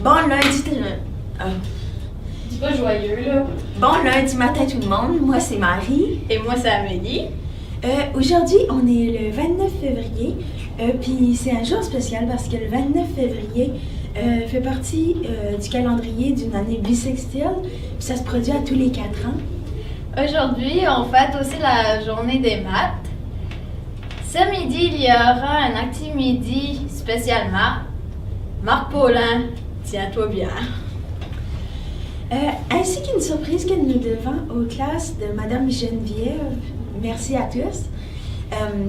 Bon lundi, Dis pas joyeux, là. bon lundi matin tout le monde, moi c'est Marie. Et moi, c'est Amélie. Aujourd'hui, on est le 29 février, puis c'est un jour spécial parce que le 29 février fait partie du calendrier d'une année bissextile, puis ça se produit à tous les 4 ans. Aujourd'hui, on fête aussi la journée des maths. Ce midi, il y aura un acti-midi spécial maths. Marc Paulin, tiens-toi bien. Ainsi qu'une surprise que nous devons aux classes de Madame Geneviève. Merci à tous.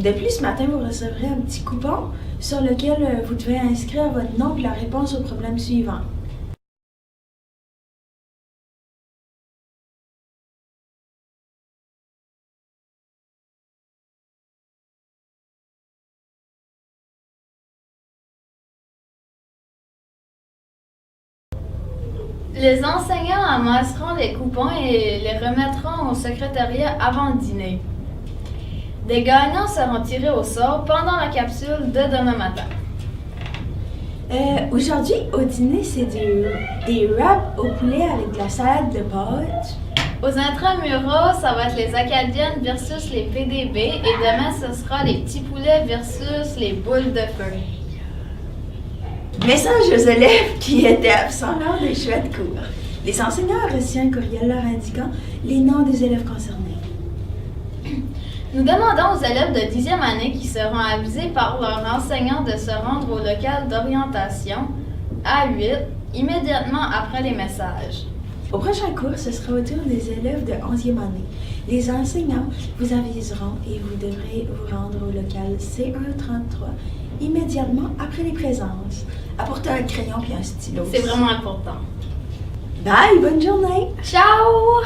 De plus, ce matin, vous recevrez un petit coupon sur lequel vous devez inscrire votre nom et la réponse au problème suivant. Les enseignants amasseront les coupons et les remettront au secrétariat avant le dîner. Des gagnants seront tirés au sort pendant la capsule de demain matin. Aujourd'hui, au dîner, c'est des wraps au poulet avec de la salade de pâtes. Aux intramuros, ça va être les Acadiennes versus les PDB et demain, ce sera les petits poulets versus les boules de feu. Message aux élèves qui étaient absents lors des chouettes cours. Les enseignants ont reçu un courriel leur indiquant les noms des élèves concernés. Nous demandons aux élèves de 10e année qui seront avisés par leur enseignant de se rendre au local d'orientation A8 immédiatement après les messages. Au prochain cours, ce sera au tour des élèves de 11e année. Les enseignants vous aviseront et vous devrez vous rendre au local C133 immédiatement après les présences. Apportez un crayon puis un stylo. C'est vraiment important. Bye, bonne journée! Ciao!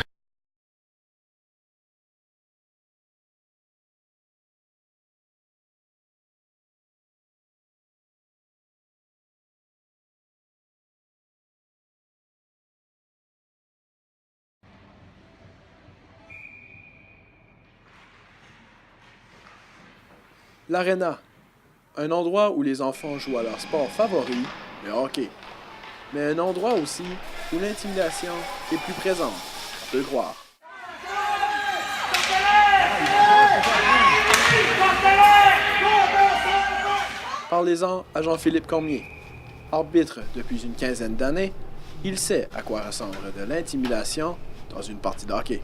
L'Arena, un endroit où les enfants jouent à leur sport favori, le hockey. Mais un endroit aussi où l'intimidation est plus présente, on peut le croire. Parlez-en à Jean-Philippe Cormier. Arbitre depuis une quinzaine d'années, il sait à quoi ressemble de l'intimidation dans une partie de hockey.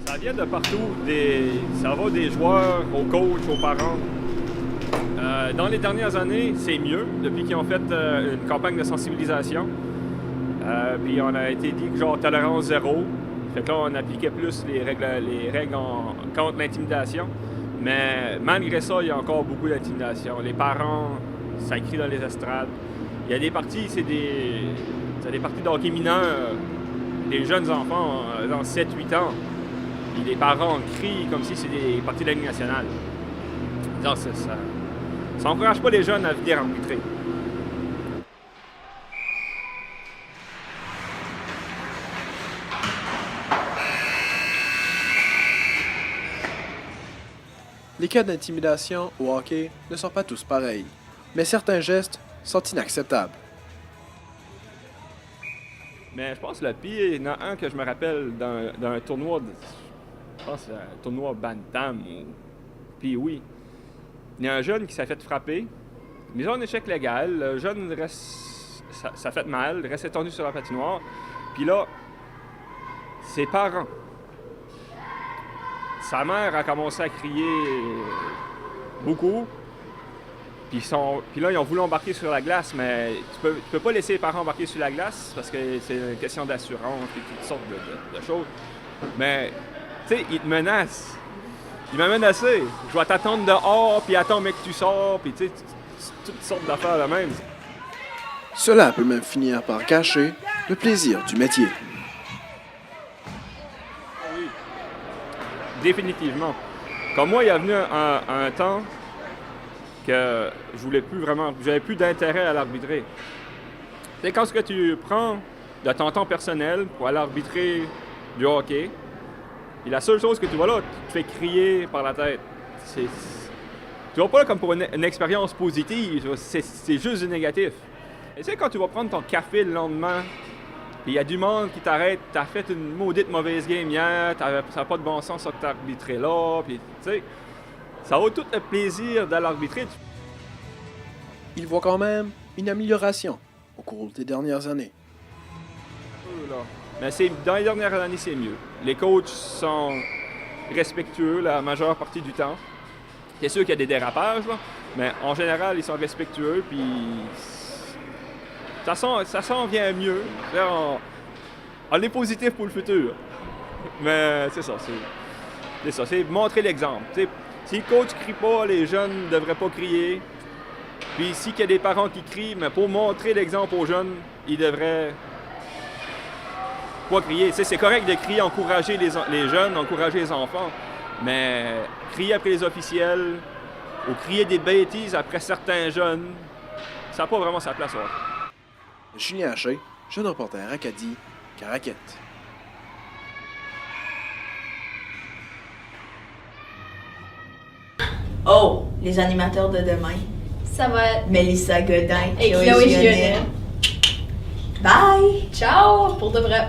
Ça vient de partout, ça va des joueurs aux coachs, aux parents. Dans les dernières années, c'est mieux, depuis qu'ils ont fait une campagne de sensibilisation. Puis on a été dit que genre tolérance zéro. Fait que là, on appliquait plus les règles contre l'intimidation. Mais malgré ça, il y a encore beaucoup d'intimidation. Les parents, ça crie dans les estrades. Il y a des parties, c'est des parties de hockey mineurs, des jeunes enfants, dans 7-8 ans. Puis les parents crient comme si c'était des parties de la Ligue nationale. Non, ça n'encourage pas les jeunes à venir arbitrer. Les cas d'intimidation au hockey ne sont pas tous pareils, mais certains gestes sont inacceptables. Mais je pense que le pire, il y en a un que je me rappelle d'un tournoi, je pense que c'est un tournoi Bantam. Puis oui, il y a un jeune qui s'est fait frapper, mis en échec légal, le jeune reste, ça fait mal, reste étendu sur la patinoire. Puis là, ses parents, sa mère a commencé à crier beaucoup. Puis là, ils ont voulu embarquer sur la glace, mais tu peux pas laisser les parents embarquer sur la glace parce que c'est une question d'assurance et toutes sortes de choses. Mais, tu sais, ils te menacent. Il m'a menacé. Je vais t'attendre dehors, puis attends, mec, que tu sors, puis tu sais, toutes sortes d'affaires de même. Cela peut même finir par cacher le plaisir du métier. Oui, définitivement. Comme moi, il y a venu un temps que je voulais plus vraiment, j'avais plus d'intérêt à l'arbitrer. C'est quand ce que tu prends de ton temps personnel pour aller arbitrer du hockey, et la seule chose que tu vois là, tu te fais crier par la tête. Tu vois pas là comme pour une expérience positive, c'est juste du négatif. Tu sais, quand tu vas prendre ton café le lendemain, puis il y a du monde qui t'arrête, t'as fait une maudite mauvaise game hier, ça n'a pas de bon sens ça que t'as arbitré là, puis tu sais, ça vaut tout le plaisir d'aller arbitrer. Il voit quand même une amélioration au cours des dernières années. Mais dans les dernières années, c'est mieux. Les coachs sont respectueux la majeure partie du temps. C'est sûr qu'il y a des dérapages, là, mais en général, ils sont respectueux, puis ça s'en vient mieux. On est positif pour le futur. Mais c'est ça, c'est montrer l'exemple. T'sais, si le coach ne crie pas, les jeunes ne devraient pas crier. Puis s'il y a des parents qui crient, mais pour montrer l'exemple aux jeunes, ils devraient pas crier. T'sais, c'est correct de crier, encourager les jeunes, encourager les enfants, mais crier après les officiels ou crier des bêtises après certains jeunes, ça n'a pas vraiment sa place. Julien Haché, jeune reporter Acadie, Caraquette. Oh, les animateurs de demain. Ça va être... Mélissa Godin Et Chloé Gionnet. Bye! Ciao! Pour de vrai.